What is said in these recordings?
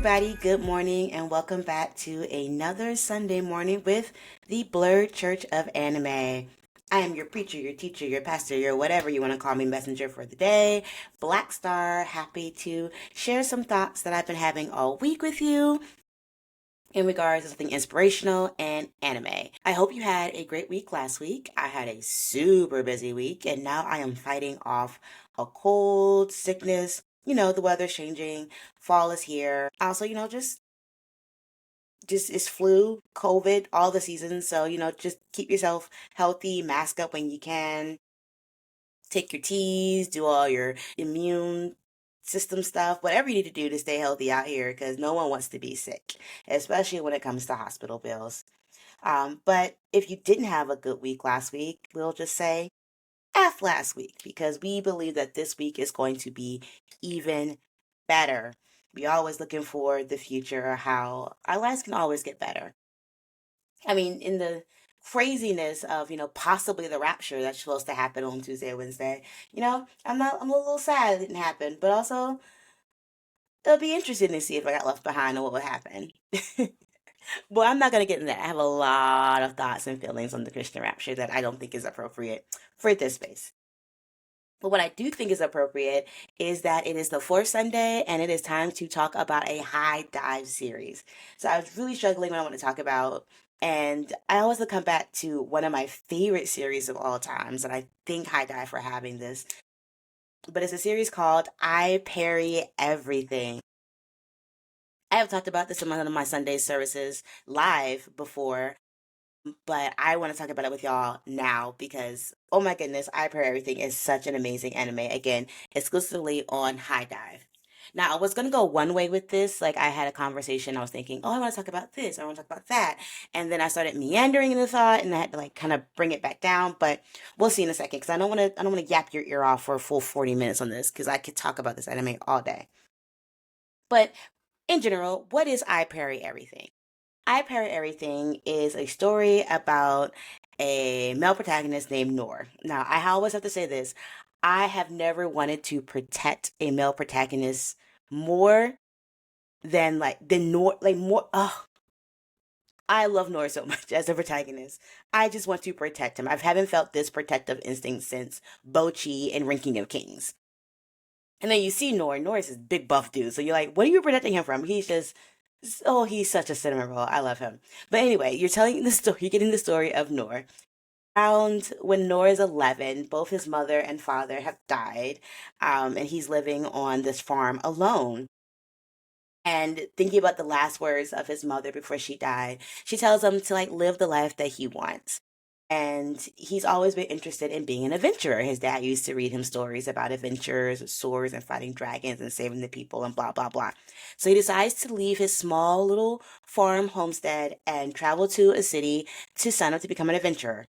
everybody. Good morning, and welcome back to another Sunday morning with the Blurred Church of Anime. I am your preacher, your teacher, your pastor, your whatever you want to call me, messenger for the day, Black Star. Happy to share some thoughts that I've been having all week with you in regards to something inspirational and anime. I hope you had a great week last week. I had a super busy week, and now I am fighting off a cold, sickness. The weather's changing, fall is here. Also, just it's flu, COVID, all the seasons. So, just keep yourself healthy, mask up when you can, take your teas, do all your immune system stuff, whatever you need to do to stay healthy out here, because no one wants to be sick, especially when it comes to hospital bills. But if you didn't have a good week last week, we'll just say F last week, because we believe that this week is going to be even better. We always looking for the future, how our lives can always get better. I mean, in the craziness of, possibly the rapture that's supposed to happen on Tuesday or Wednesday, I'm a little sad it didn't happen, but also it'll be interesting to see if I got left behind and what would happen. Well, I'm not going to get into that. I have a lot of thoughts and feelings on the Christian rapture that I don't think is appropriate for this space. But what I do think is appropriate is that it is the fourth Sunday and it is time to talk about a high dive series. So I was really struggling when I want to talk about, and I always will come back to one of my favorite series of all times, and I thank High Dive for having this. But it's a series called I Parry Everything. I have talked about this in one of my Sunday services live before, but I want to talk about it with y'all now because, oh my goodness, I Parry Everything is such an amazing anime. Again, exclusively on High Dive. Now, I was going to go one way with this. Like, I had a conversation. I was thinking, oh, I want to talk about this. I want to talk about that. And then I started meandering in the thought and I had to, like, kind of bring it back down. But we'll see in a second because I don't want to yap your ear off for a full 40 minutes on this because I could talk about this anime all day. But in general, what is I Parry Everything? I Parry Everything is a story about a male protagonist named Noor. Now, I always have to say this. I have never wanted to protect a male protagonist more than Noor, like more. Oh, I love Noor so much as a protagonist. I just want to protect him. I haven't felt this protective instinct since Bochi and Ranking of Kings. And then you see Noor. Noor is this big buff dude. So you're like, what are you protecting him from? He's just, oh, he's such a cinnamon roll. I love him. But anyway, you're telling the story, you're getting the story of Noor. Around when Noor is 11, both his mother and father have died, and he's living on this farm alone. And thinking about the last words of his mother before she died, she tells him to like live the life that he wants. And he's always been interested in being an adventurer. His dad used to read him stories about adventures, swords, and fighting dragons and saving the people and blah, blah, blah. So he decides to leave his small little farm homestead and travel to a city to sign up to become an adventurer.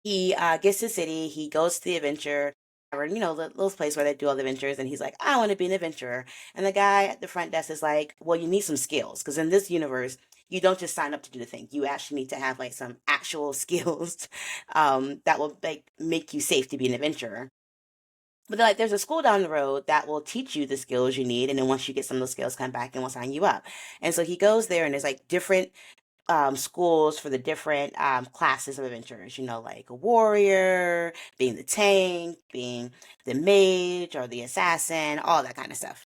He gets to the city, he goes to the adventure, or the little place where they do all the adventures, and he's like, I want to be an adventurer. And the guy at the front desk is like, well, you need some skills, because in this universe, you don't just sign up to do the thing. You actually need to have like some actual skills that will like make you safe to be an adventurer. But they're like, there's a school down the road that will teach you the skills you need, and then once you get some of those skills, come back and we'll sign you up. And so he goes there, and there's like different schools for the different classes of adventurers, like a warrior, being the tank, being the mage or the assassin, all that kind of stuff.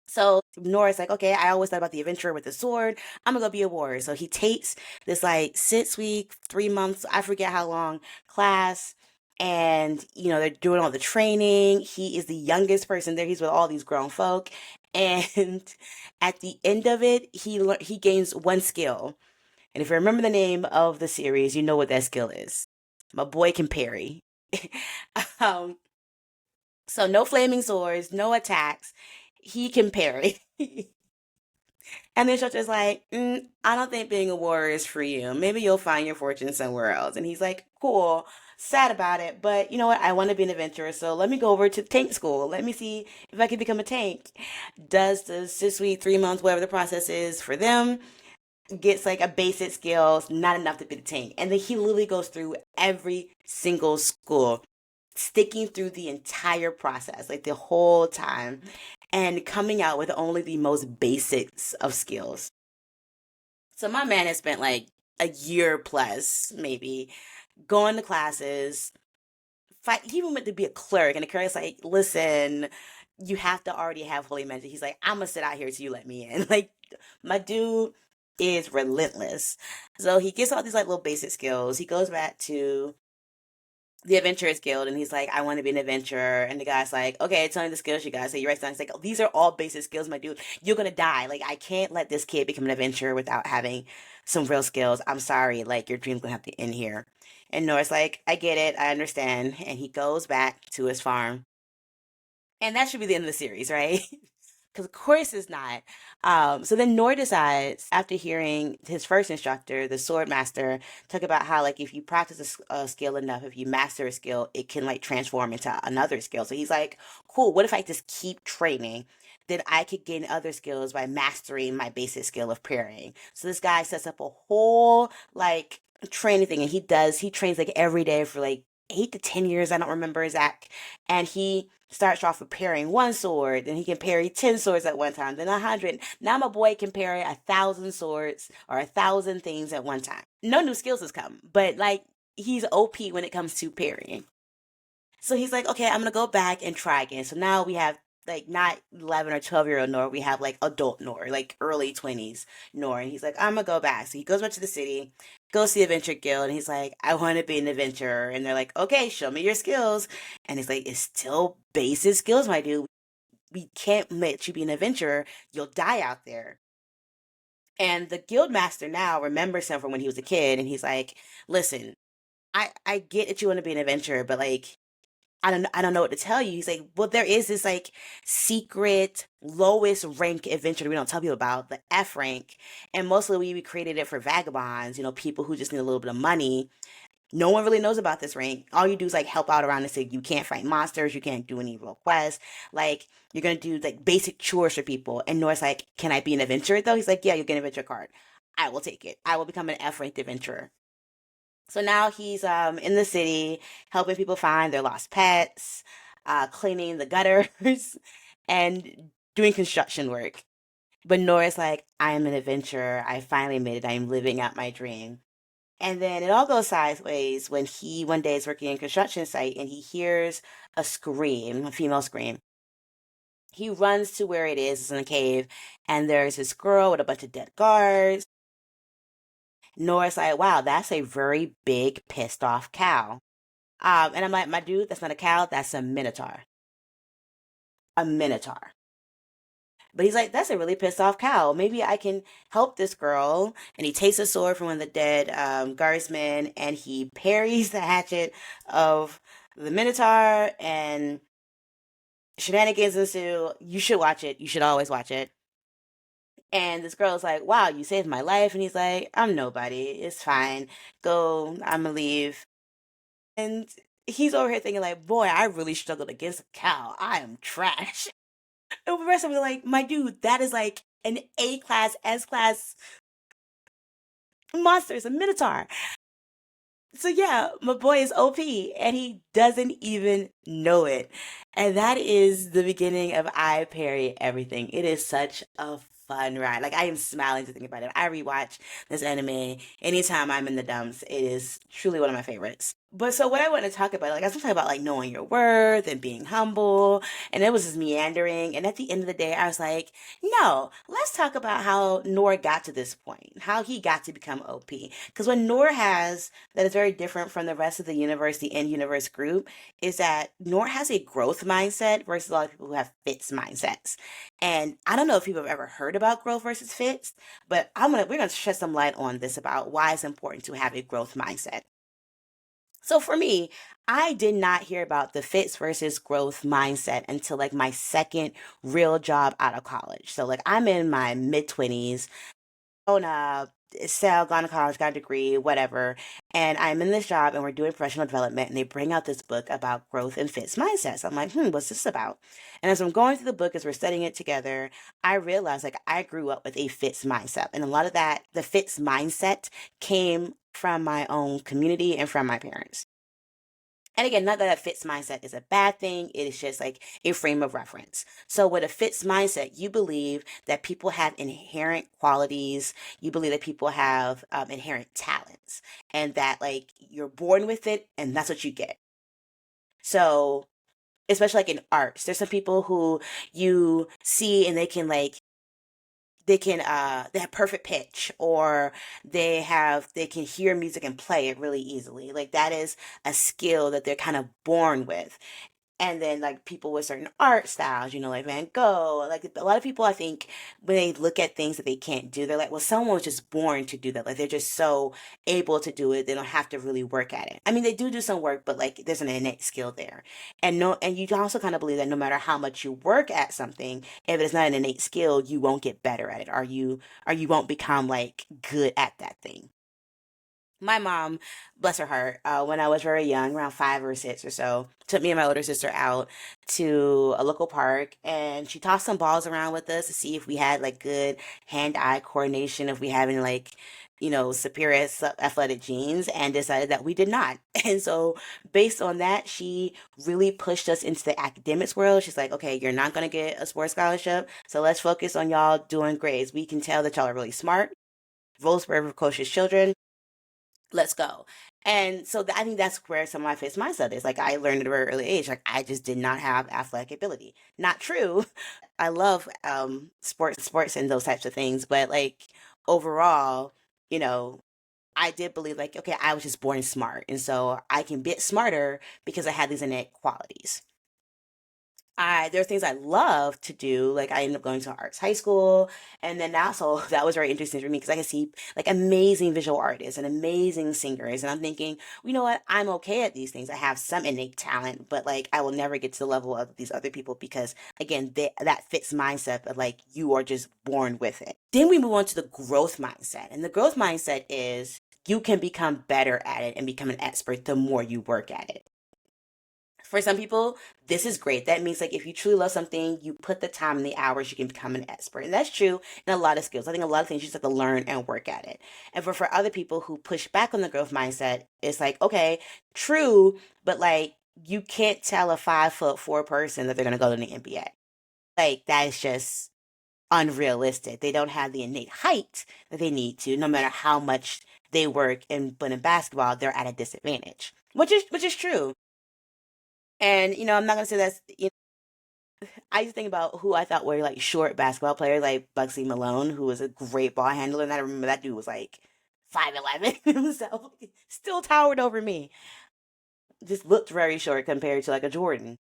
So Nora's like, okay, I always thought about the adventurer with the sword. I'm gonna go be a warrior. So he takes this like 6 week, 3 months, I forget how long class. And they're doing all the training. He is the youngest person there. He's with all these grown folk, and at the end of it, he gains one skill. And if you remember the name of the series, you know what that skill is. My boy can parry. um, so no flaming swords, no attacks. He can parry. And the instructor's like, I don't think being a warrior is for you. Maybe you'll find your fortune somewhere else. And he's like, cool, sad about it, but you know what? I want to be an adventurer, so let me go over to tank school. Let me see if I can become a tank. Does the 6 week, 3 months, whatever the process is for them, gets like a basic skills, not enough to be the tank. And then he literally goes through every single school, sticking through the entire process, like the whole time. and coming out with only the most basics of skills. So my man has spent like a year plus, maybe, going to classes. He even went to be a clerk, and the clerk's like, "Listen, you have to already have holy mentor." He's like, "I'm gonna sit out here till you let me in." Like, my dude is relentless. So he gets all these like little basic skills. He goes back to the Adventurers Guild, and he's like, "I want to be an adventurer." And the guy's like, "Okay, tell me the skills you got." So he writes down, he's like, "Oh, these are all basic skills, my dude. You're gonna die. Like, I can't let this kid become an adventurer without having some real skills. I'm sorry, like, your dream's gonna have to end here." And Noah's like, "I get it, I understand." And he goes back to his farm. And that should be the end of the series, right? Because of course it's not. So then Nor decides, after hearing his first instructor, the sword master, talk about how like if you practice a skill enough, if you master a skill, it can like transform into another skill. So he's like, cool. What if I just keep training? Then I could gain other skills by mastering my basic skill of parrying. So this guy sets up a whole like training thing, and he trains like every day for like 8 to 10 years. I don't remember exact. And he starts off with parrying one sword, then he can parry 10 swords at one time, then 100. Now my boy can parry 1,000 swords or 1,000 things at one time. No new skills has come, but like he's OP when it comes to parrying. So he's like, okay, I'm gonna go back and try again. So now we have like not 11 or 12-year-old Nor, we have like adult Nor, like early 20s Nor. And he's like, I'm gonna go back. So he goes back to the city, goes to the Adventure Guild, and he's like, I want to be an adventurer. And they're like, okay, show me your skills. And he's like, it's still basic skills, my dude. We can't let you be an adventurer. You'll die out there. And the guild master now remembers him from when he was a kid, and he's like, listen, I get that you want to be an adventurer, but like I don't know what to tell you. He's like, well, there is this like secret lowest rank adventure that we don't tell people about, the F rank. And mostly we created it for vagabonds, people who just need a little bit of money. No one really knows about this rank. All you do is like help out around the city. You can't fight monsters, you can't do any real quests. Like you're gonna do like basic chores for people. And Noah's like, can I be an adventurer though? He's like, yeah, you'll get an adventure card. I will take it. I will become an F ranked adventurer. So now he's in the city helping people find their lost pets, cleaning the gutters, and doing construction work. But Nora's like, I am an adventurer. I finally made it. I am living out my dream. And then it all goes sideways when he one day is working in a construction site and he hears a scream, a female scream. He runs to where it is. It's in a cave, and there's this girl with a bunch of dead guards. Nora's like, wow, that's a very big, pissed off cow. And I'm like, my dude, that's not a cow, that's a minotaur. A minotaur. But he's like, that's a really pissed off cow. Maybe I can help this girl. And he takes a sword from one of the dead guardsmen and he parries the hatchet of the minotaur, and shenanigans ensue. You should watch it. You should always watch it. And this girl is like, wow, you saved my life. And he's like, I'm nobody. It's fine. Go, I'm gonna leave. And he's over here thinking like, boy, I really struggled against a cow. I am trash. And the rest of it like, my dude, that is like an A class, S class monster. It's a minotaur. So yeah, my boy is OP and he doesn't even know it. And that is the beginning of I Parry Everything. It is such a fun ride. Like I am smiling to think about it. I rewatch this anime anytime I'm in the dumps. It is truly one of my favorites. But so what I want to talk about, like I was talking about like knowing your worth and being humble, and it was just meandering. And at the end of the day, I was like, no, let's talk about how Noor got to this point, how he got to become OP. Because what Noor has that is very different from the rest of the universe, the in universe group, is that Noor has a growth mindset versus a lot of people who have fixed mindsets. And I don't know if people have ever heard about growth versus fixed, but we're gonna shed some light on this about why it's important to have a growth mindset. So for me, I did not hear about the fits versus growth mindset until like my second real job out of college. So like I'm in my mid 20s, grown up, sell, gone to college, got a degree, whatever. And I'm in this job and we're doing professional development and they bring out this book about growth and fixed mindsets. I'm like, what's this about? And as I'm going through the book, as we're studying it together, I realized like I grew up with a fixed mindset. And a lot of that, the fixed mindset came from my own community and from my parents. And again, not that a fixed mindset is a bad thing. It is just like a frame of reference. So with a fixed mindset, you believe that people have inherent qualities. You believe that people have inherent talents, and that like you're born with it, and that's what you get. So especially like in arts, there's some people who you see and they have perfect pitch, or they can hear music and play it really easily. Like that is a skill that they're kind of born with. And then like people with certain art styles, like Van Gogh, like a lot of people, I think when they look at things that they can't do, they're like, well, someone was just born to do that. Like they're just so able to do it, they don't have to really work at it. I mean, they do some work, but like there's an innate skill there. And no, and you also kind of believe that no matter how much you work at something, if it's not an innate skill, you won't get better at it, or you won't become like good at that thing. My mom, bless her heart, when I was very young, around 5 or 6 or so, took me and my older sister out to a local park, and she tossed some balls around with us to see if we had like good hand-eye coordination, if we have any like, superior athletic genes, and decided that we did not. And so, based on that, she really pushed us into the academics world. She's like, okay, you're not going to get a sports scholarship, so let's focus on y'all doing grades. We can tell that y'all are really smart, Roseburg precocious children, let's go. And so I think that's where some of my fixed mindset is. Like I learned at a very early age, like I just did not have athletic ability. Not true. I love sports and those types of things, but like overall, you know, I did believe like, okay, I was just born smart. And so I can get smarter because I had these innate qualities. There are things I love to do. Like I ended up going to arts high school, and then also that was very interesting for me because I could see like amazing visual artists and amazing singers, and I'm thinking, well, you know what? I'm okay at these things. I have some innate talent, but like I will never get to the level of these other people because again, that fits mindset of like you are just born with it. Then we move on to the growth mindset, and the growth mindset is you can become better at it and become an expert the more you work at it. For some people, this is great. That means like if you truly love something, you put the time and the hours, you can become an expert. And that's true in a lot of skills. I think a lot of things you just have to learn and work at it. And for other people who push back on the growth mindset, it's like, okay, true, but like you can't tell a 5'4" person that they're gonna go to the NBA. Like that is just unrealistic. They don't have the innate height that they need to, no matter how much they work. And but in basketball, they're at a disadvantage. Which is true. And I'm not gonna say that's. I used to think about who I thought were like short basketball players, like Bugsy Malone, who was a great ball handler, and I remember that dude was like 5'11" himself, still towered over me. Just looked very short compared to like a Jordan.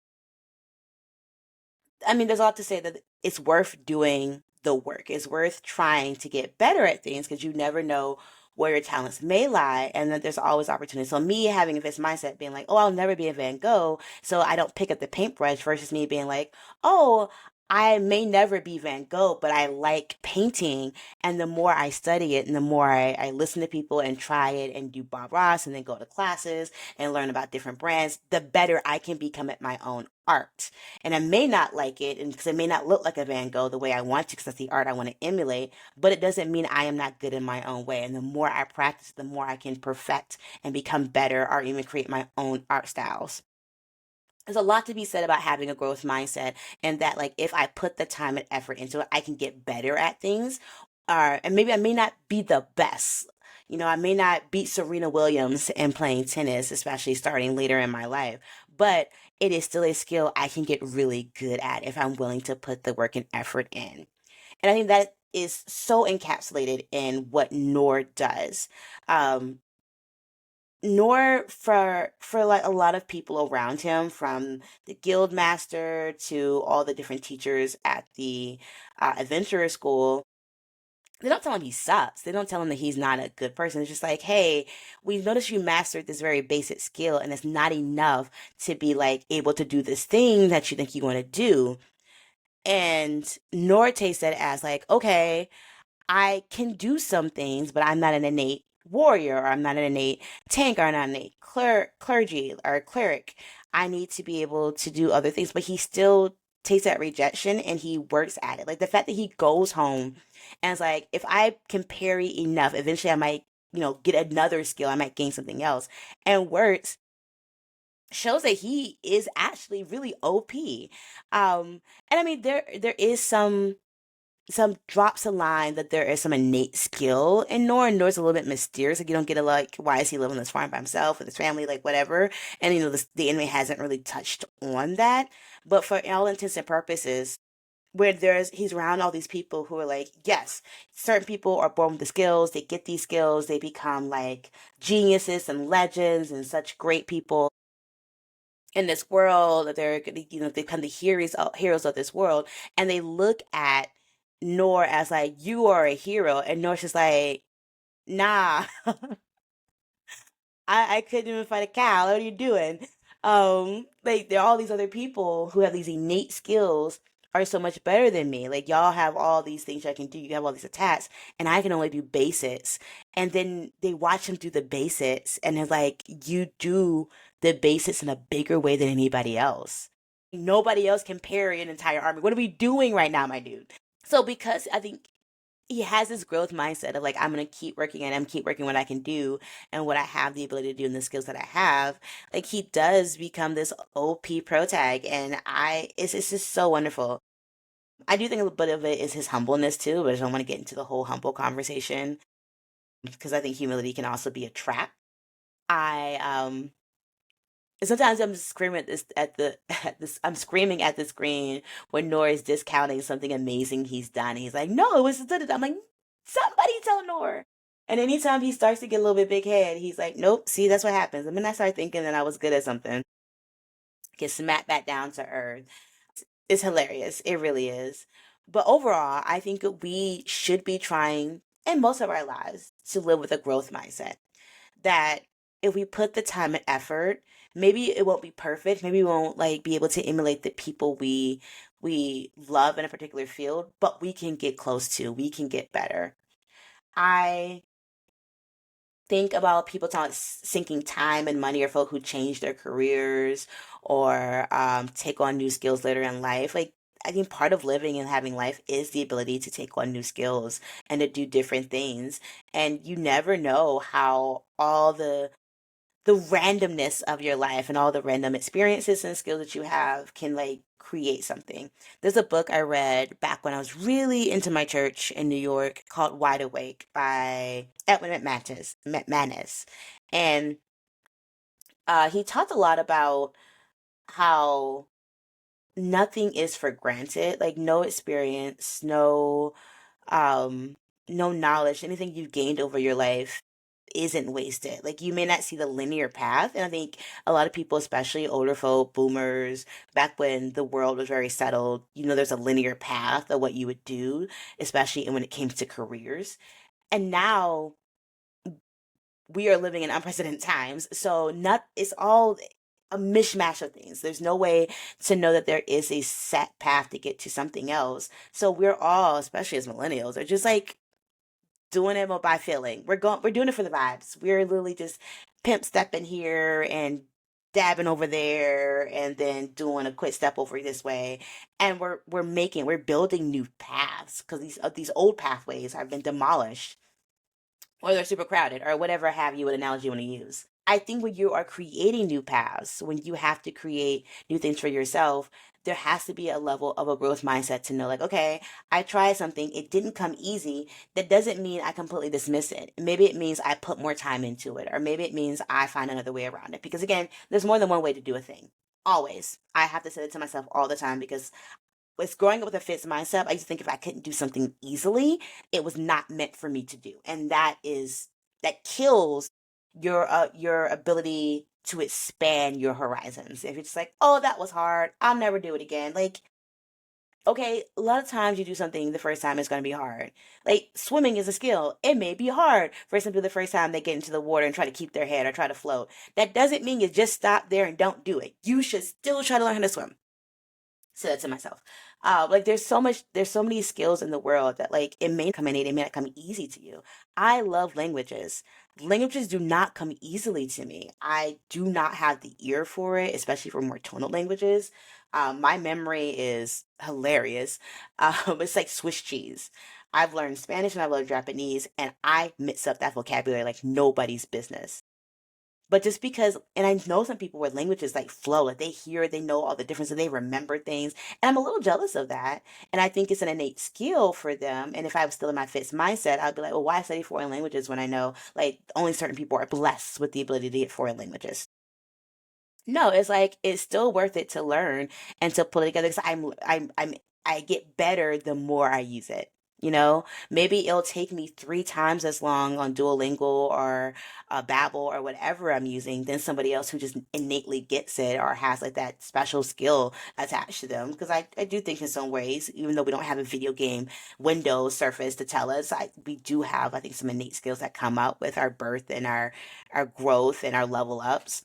I mean, there's a lot to say that it's worth doing the work. It's worth trying to get better at things because you never know where your talents may lie, and that there's always opportunity. So me having this mindset being like, oh, I'll never be a Van Gogh, so I don't pick up the paintbrush versus me being like, oh, I may never be Van Gogh, but I like painting. And the more I study it and the more I listen to people and try it and do Bob Ross and then go to classes and learn about different brands, the better I can become at my own art. And I may not like it, and because it may not look like a Van Gogh the way I want to, because that's the art I want to emulate. But it doesn't mean I am not good in my own way. And the more I practice, the more I can perfect and become better, or even create my own art styles. There's a lot to be said about having a growth mindset, and that like if I put the time and effort into it, I can get better at things. And maybe I may not be the best. I may not beat Serena Williams in playing tennis, especially starting later in my life, but it is still a skill I can get really good at if I'm willing to put the work and effort in. And I think that is so encapsulated in what Noor does. Um, Nor for like a lot of people around him, from the guild master to all the different teachers at the adventurer school, they don't tell him he sucks. They don't tell him that he's not a good person. It's just like, hey, we've noticed you mastered this very basic skill, and it's not enough to be like able to do this thing that you think you want to do. And Nor takes it as like, okay, I can do some things, but I'm not an innate warrior, or I'm not an innate tank, or I'm not an innate clergy or cleric. I need to be able to do other things, but he still takes that rejection and he works at it. Like the fact that he goes home and it's like, if I can parry enough, eventually I might, get another skill. I might gain something else, and works. shows that he is actually really OP. And I mean, there is some drops a line that there is some innate skill in Noor, and Noor's a little bit mysterious. Like you don't get a like, why is he living on this farm by himself with his family, like whatever. And the anime hasn't really touched on that. But for all intents and purposes, where he's around all these people who are like, yes, certain people are born with the skills, they get these skills, they become like geniuses and legends and such great people in this world. They're they become the heroes of this world, and they look at Noor as like, you are a hero, and Noor's just like, nah, I couldn't even fight a cow. What are you doing? Like there are all these other people who have these innate skills are so much better than me. Like y'all have all these things I can do. You have all these attacks, and I can only do basics. And then they watch him do the basics, and they're like, you do the basics in a bigger way than anybody else. Nobody else can parry an entire army. What are we doing right now, my dude? So because I think he has this growth mindset of like, I'm gonna keep working and I'm keep working what I can do and what I have the ability to do and the skills that I have. Like he does become this OP pro tag, and it's just so wonderful. I do think a little bit of it is his humbleness too, but I don't want to get into the whole humble conversation because I think humility can also be a trap. I Sometimes I'm just screaming at this I'm screaming at the screen when Noor is discounting something amazing he's done. He's like, no, it was I'm like, somebody tell Noor. And anytime he starts to get a little bit big head, he's like, nope, see, that's what happens. And then I start thinking that I was good at something, get smacked back down to earth. It's hilarious. It really is. But overall, I think we should be trying in most of our lives to live with a growth mindset that if we put the time and effort, maybe it won't be perfect. Maybe we won't like be able to emulate the people we love in a particular field, but we can get close to. We can get better. I think about people talking sinking time and money, or folk who change their careers or take on new skills later in life. Like I think part of living and having life is the ability to take on new skills and to do different things. And you never know how all the randomness of your life and all the random experiences and skills that you have can like create something. There's a book I read back when I was really into my church in New York called Wide Awake by Edwin McManus. And he talked a lot about how nothing is for granted, like no experience, um no knowledge, anything you've gained over your life isn't wasted. Like you may not see the linear path. And I think a lot of people, especially older folk, boomers, back when the world was very settled, there's a linear path of what you would do, especially when it came to careers. And now we are living in unprecedented times. So not it's all a mishmash of things. There's no way to know that there is a set path to get to something else. So we're all, especially as millennials, are just like doing it by feeling. We're doing it for the vibes. We're literally just pimp stepping here and dabbing over there and then doing a quick step over this way. And we're building new paths because these old pathways have been demolished or they're super crowded or whatever have you, an analogy you want to use. I think when you are creating new paths, when you have to create new things for yourself, there has to be a level of a growth mindset to know, like, okay, I tried something, it didn't come easy. That doesn't mean I completely dismiss it. Maybe it means I put more time into it, or maybe it means I find another way around it. Because again, there's more than one way to do a thing. Always. I have to say it to myself all the time because with growing up with a fixed mindset, I used to think if I couldn't do something easily, it was not meant for me to do. And that kills your ability to expand your horizons. If it's like, oh, that was hard, I'll never do it again. Like, okay, a lot of times you do something the first time it's going to be hard. Like swimming is a skill. It may be hard for some people the first time they get into the water and try to keep their head or try to float. That doesn't mean you just stop there and don't do it. You should still try to learn how to swim. Say that to myself. Like there's so many skills in the world that like it may come innate, it may not come easy to you. I love languages. Languages do not come easily to me. I do not have the ear for it, especially for more tonal languages. My memory is hilarious. It's like Swiss cheese. I've learned Spanish and I've learned Japanese, and I mix up that vocabulary like nobody's business. But just because, and I know some people where languages like flow, like they hear, they know all the difference, and they remember things. And I'm a little jealous of that. And I think it's an innate skill for them. And if I was still in my fits mindset, I'd be like, well, why study foreign languages when I know like only certain people are blessed with the ability to get foreign languages? No, it's like it's still worth it to learn and to put it together because I get better the more I use it. You know, maybe it'll take me 3 times as long on Duolingo or Babbel or whatever I'm using than somebody else who just innately gets it or has like that special skill attached to them. Because I do think in some ways, even though we don't have a video game window surface to tell us, we do have, I think, some innate skills that come out with our birth and our growth and our level ups.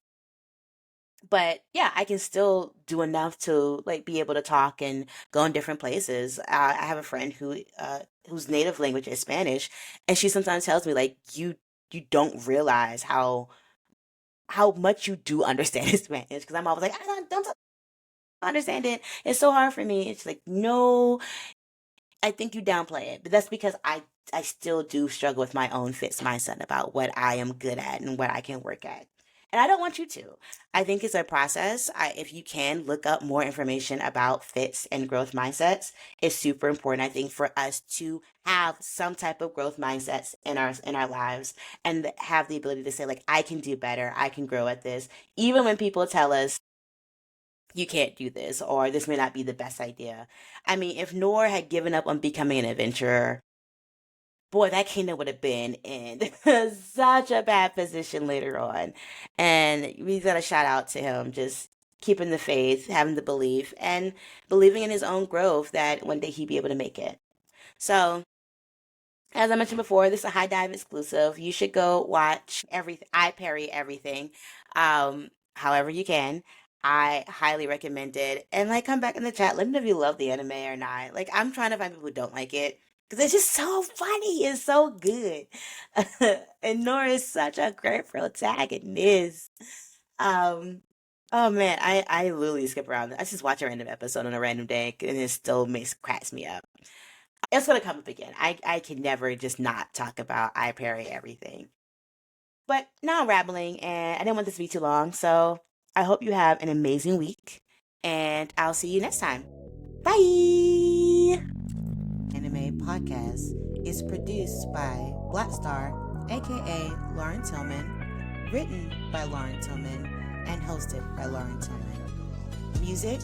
But yeah, I can still do enough to like be able to talk and go in different places. I have a friend whose native language is Spanish, and she sometimes tells me like you don't realize how much you do understand in Spanish because I'm always like I don't understand it. It's so hard for me. It's like no, I think you downplay it, but that's because I still do struggle with my own fixed mindset about what I am good at and what I can work at. And I don't want you to. I think it's a process. If you can look up more information about fits and growth mindsets, it's super important. I think for us to have some type of growth mindsets in our lives and have the ability to say like I can do better, I can grow at this, even when people tell us you can't do this or this may not be the best idea. I mean, if Noor had given up on becoming an adventurer, boy, that kingdom would have been in such a bad position later on. And we got a shout out to him, just keeping the faith, having the belief, and believing in his own growth that one day he'd be able to make it. So as I mentioned before, this is a High Dive exclusive. You should go watch everything. I Parry Everything. However you can. I highly recommend it. And like, come back in the chat. Let me know if you love the anime or not. Like, I'm trying to find people who don't like it because it's just so funny. It's so good. And Nora is such a great protagonist. Um, oh man, I literally skip around. I just watch a random episode on a random day, and it still makes cracks me up. It's gonna come up again. I can never just not talk about I Parry Everything. But now I'm rambling and I didn't want this to be too long, so I hope you have an amazing week and I'll see you next time. Bye. Anime Podcast is produced by Black Star, aka Lauren Tillman, written by Lauren Tillman, and hosted by Lauren Tillman. Music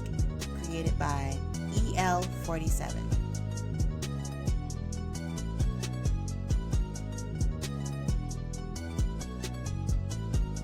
created by EL47.